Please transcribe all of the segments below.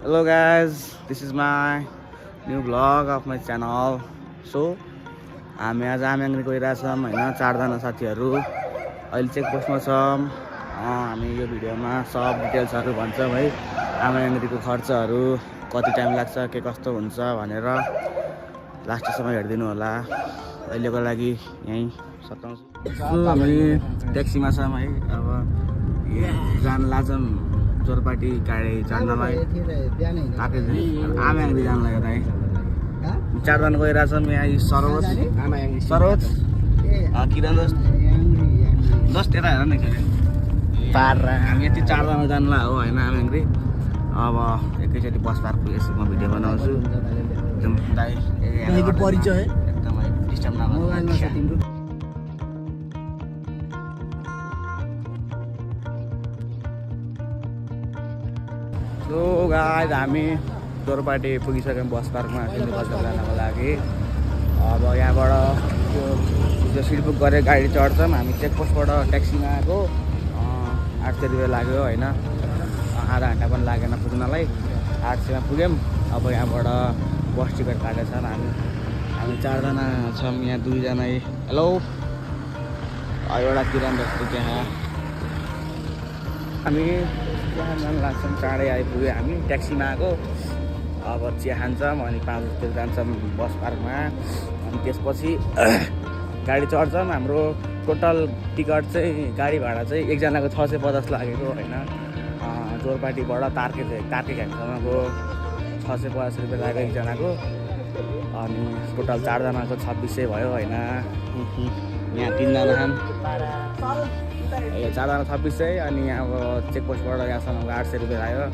Hello guys, this is my new vlog of my channel. So हामी आज आम्याङ्ग्री गइरहेछौँ होइन, 4 जना साथीहरू अहिले चेकपोस्टमा छौँ। हामी यो भिडियोमा सब डिटेल्सहरू भन्छौँ है, आम्याङ्ग्रीको खर्चहरू कति टाइम लाग्छ, के कस्तो हुन्छ भनेर लास्टसम्म हेरिदिनु होला। अहिलेको लागि यहीँ सताउँछु। हामी ट्याक्सीमा छौँ है, अब जान लाजम जोरपाटी गाडी चढ्नलाई आम्याङ्ग्री जान लाग्यो है। 4 जना गइरहेछौँ यहाँ। सरोज किरण जस्ट यता हेर न पार हामी यति 4 जना जानला हो होइन आम्याङ्ग्री। अब एकैचोटि बस पार्क पुगेपछि म भिडियो बनाउँछु। एकदम परिचय एकदमै डिस्टर्ब नगर्नु। सो गाइज हामी जोरपाटी पुगिसक्यौँ बस पार्कमा सिन्धुपाल्चोक जानको लागि। अब यहाँबाट त्यो सिट बुक गरेर गाडी चढ्छौँ। हामी चेकपोस्टबाट ट्याक्सीमा आएको 800 रुपियाँ लाग्यो होइन, आधा घन्टा पनि लागेन पुग्नलाई। 800मा पुग्यौँ। अब यहाँबाट बस टिकट काटेको छौँ हामी 4 जना छौँ यहाँ। 2 जना हेलो एउटा किरण जस्तो त्यहाँ हामी चिया खान लाग्छौँ। चाँडै आइपुग्यो हामी ट्याक्सीमा आएको। अब चिया खान्छौँ अनि 5 बजीतिर जान्छौँ बस पार्कमा। अनि त्यसपछि गाडी चढ्छौँ। हाम्रो टोटल टिकट चाहिँ गाडी भाडा चाहिँ एकजनाको 650 लागेको होइन। जोरपाटीबाट तार्के घ्याङसम्मको 650 रुपियाँ लाग्यो एकजनाको। अनि टोटल 4 जनाको 2600 भयो होइन। यहाँ 3 जना छन्, 4 जना 2600। अनि अब चेकपोस्टबाट यहाँसम्मको 800 रुपियाँ लाग्यो।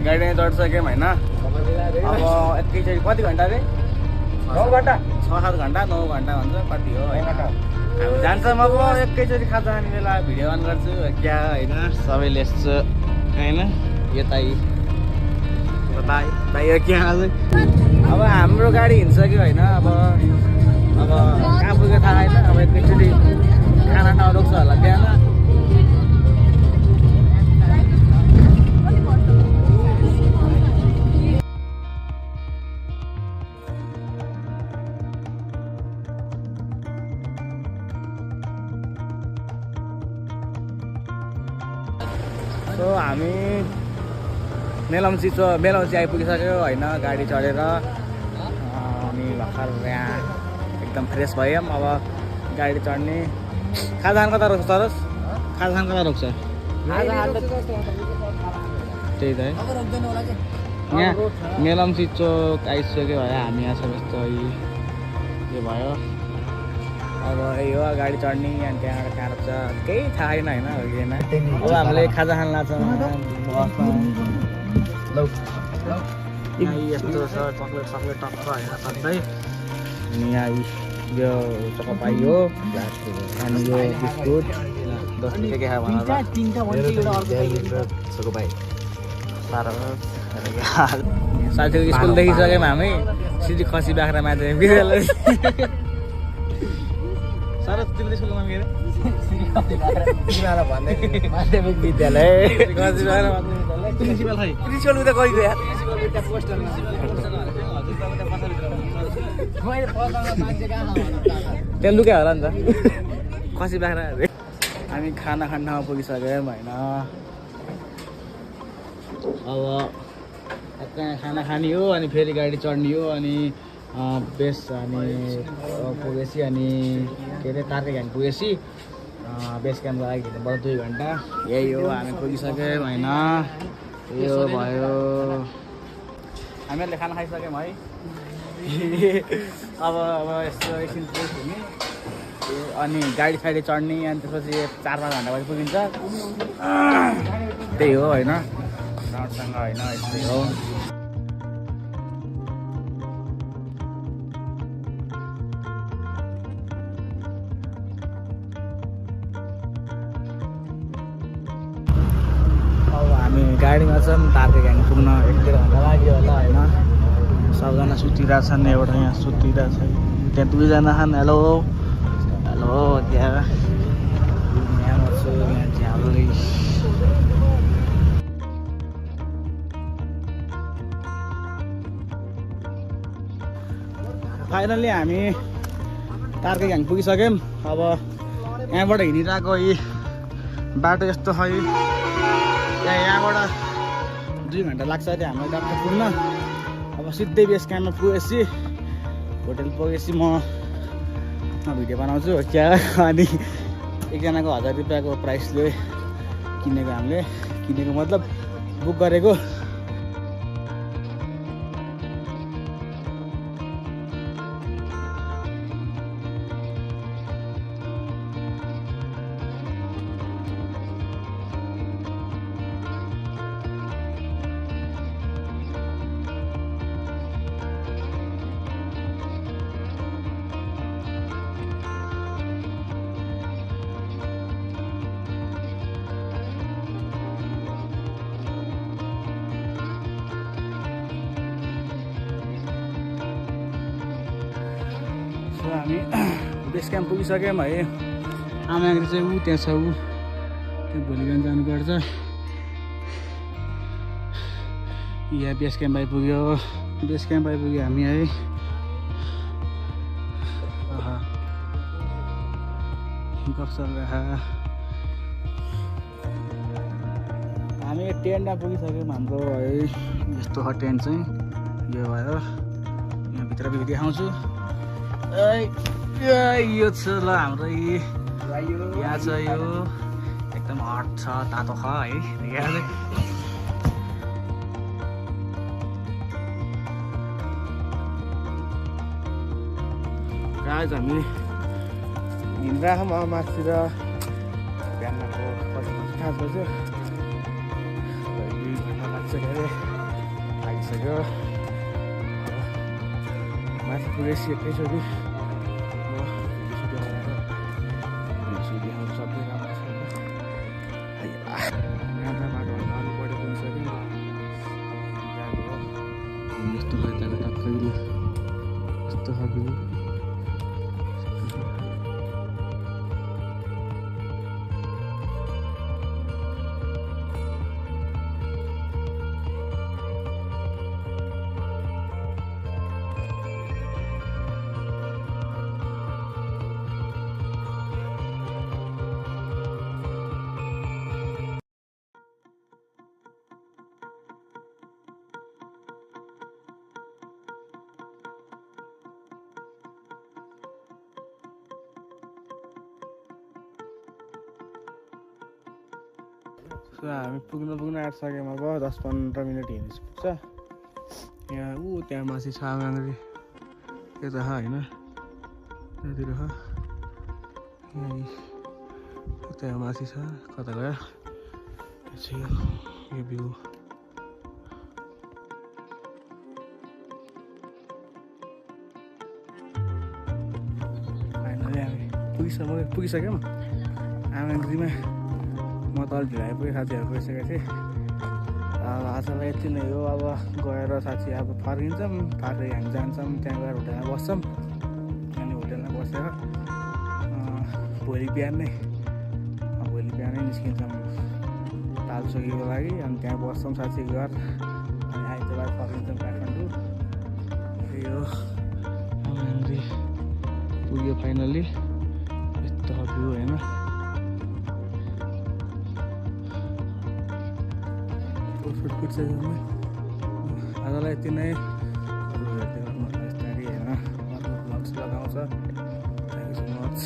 गाडी नै चढिसक्यौँ होइन। अब एकैचोटि कति घन्टा अरे 9 घन्टा 6-7 घन्टा 9 घन्टा भन्छ कति हो होइन। हामी जान्छौँ अब एकैचोटि खाजा खाने बेला भिडियो अन गर्छु क्या होइन। सबैले यस्तो होइन यतै बाहिर क्या चाहिँ अब हाम्रो गाडी हिँड्सक्यो होइन। अब कहाँ पुग्यो थाहा होइन। अब एकैचोटि खाना नरोक्छ होला बिहान। सो हामी मेलम्ची आइपुगिसक्यो होइन गाडी चढेर। अनि भर्खर यहाँ एकदम फ्रेस भयौँ। अब गाडी चढ्ने खाजान कता रोक्छ तरस? खाजान कता रोक्छ? त्यही त है। यहाँ मेलम्ची चोक आइसक्यो भयो। हामी यहाँ सब यस्तो यो भयो। अब यही हो गाडी चढ्ने। अनि त्यहाँबाट कहाँ रोक्छ केही थाहा छैन होइन। अब हामीले खाजा खान लाग्छौँ यस्तो छ चक्लेट टक्क होइन सधैँ। अनि यहाँ यो चकपाई हो अनि यो बिस्कुट के खायो भन साथीको स्कुल देखिसक्यौँ हामी। सिधै खसी बाख्रा माथि सरस तिम्रो स्कुलमा मेरो माध्यमिक विद्यालय प्रिन्सिपल उता गइदियो यार। त्यहाँ लुक्या होला नि त खसी बाख्रा। हामी खाना खानमा पुगिसक्यौँ होइन। अब खाना खाने हो अनि फेरि गाडी चढ्ने हो। अनि बेस अनि पुगेपछि अनि के अरे तार्के घ्याङ पुगेपछि बेस क्याम्पको लागि हिँड्नु 2 घन्टा। यही हो हामी पुगिसक्यौँ होइन। यो भयो हामीहरूले खाना खाइसक्यौँ है। अब यस्तो एकछिन फ्रेस हुने अनि गाडी साइड चढ्ने। अनि त्यसपछि 4-5 घन्टा पछि पुगिन्छ। त्यही हो होइन राउन्डसँग होइन यस्तै हो। गाडीमा चाहिँ तार्के घ्याङ पुग्न 1-1.5 घन्टा लाग्यो होला होइन। सबजना सुतिरहेछन्। एउटा यहाँ सुतिरहेछ, त्यहाँ 2 जना छन्। हेलो हेलो त्यहाँ यहाँ म छु यहाँ झ्यालै फाइनली हामी तारकै घ्याङ पुगिसक्यौँ। अब यहाँबाट हिँडिरहेको यी बाटो यस्तो छ। यहाँबाट 2 घन्टा लाग्छ त्यो हामीलाई डाक्टर पुग्न। अब सिधै बेस क्याम्पमा पुगेपछि होटेल पुगेपछि म भिडियो बनाउँछु क्या। अनि एकजनाको 1000 रुपियाँको प्राइसले किनेको, हामीले किनेको मतलब बुक गरेको। हामी बेस क्याम्प पुगिसक्यौँ है। आमाहरू चाहिँ ऊ त्यहाँ छ, ऊ त्यो भोलि बिहान जानुपर्छ। यहाँ बेस क्याम्प आइपुग्यो। बेस क्याम्प आइपुग्यो हामी है। हामी टेन्टमा पुगिसक्यौँ। हाम्रो है यस्तो छ टेन्ट चाहिँ, यो भयो। यहाँभित्र पनि देखाउँछु। यो छ ल हाम्रो यहाँ छ। यो एकदम हट छ, तातो छ है। गाइज हामी हिँडिरहेको छौँ माथितिर। बिहानको 5 बज्यो। 2 घन्टा लाग्छ अरे, लागिसक्यो। माथि पुगेपछि एकैचोटि सबै राम्रो छ। यहाँ बाटो अलिक बढी पुगिसक्यो। यस्तो खालको टक्कै यस्तो खालको हामी पुग्न आँटिसक्यौँ। अब 10-15 मिनट हिँड्नु पुग्छ। यहाँ त्यहाँ माथि छ आमाङ्ग्री, यता छ होइन, त्यहाँतिर छ। त्यहाँ माथि छ, कता गयो यो भ्यू। फाइनली हामी पुगिसक्यौँ आमाङ्ग्रीमा। म तल ढिलो आइपुगेँ, साथीहरू गइसकेको थिएँ। आजलाई यति नै हो। अब गएर साथी अब फर्किन्छौँ, फर्केर हामी जान्छौँ त्यहाँ गएर होटेलमा बस्छौँ। अनि होटेलमा बसेर भोलि बिहानै निस्किन्छौँ तालचोकीको लागि। अनि त्यहाँ बस्छौँ साथी घर। अनि आइतबार फर्किन्छौँ काठमाडौँ। यो आमाङ्ग्री पुग्यो फाइनली। यस्तो भ्यू होइन। आजलाई यति नै। हेर्दै गर्नु यस्तै होइन, लगाउँछ। Thank you so much.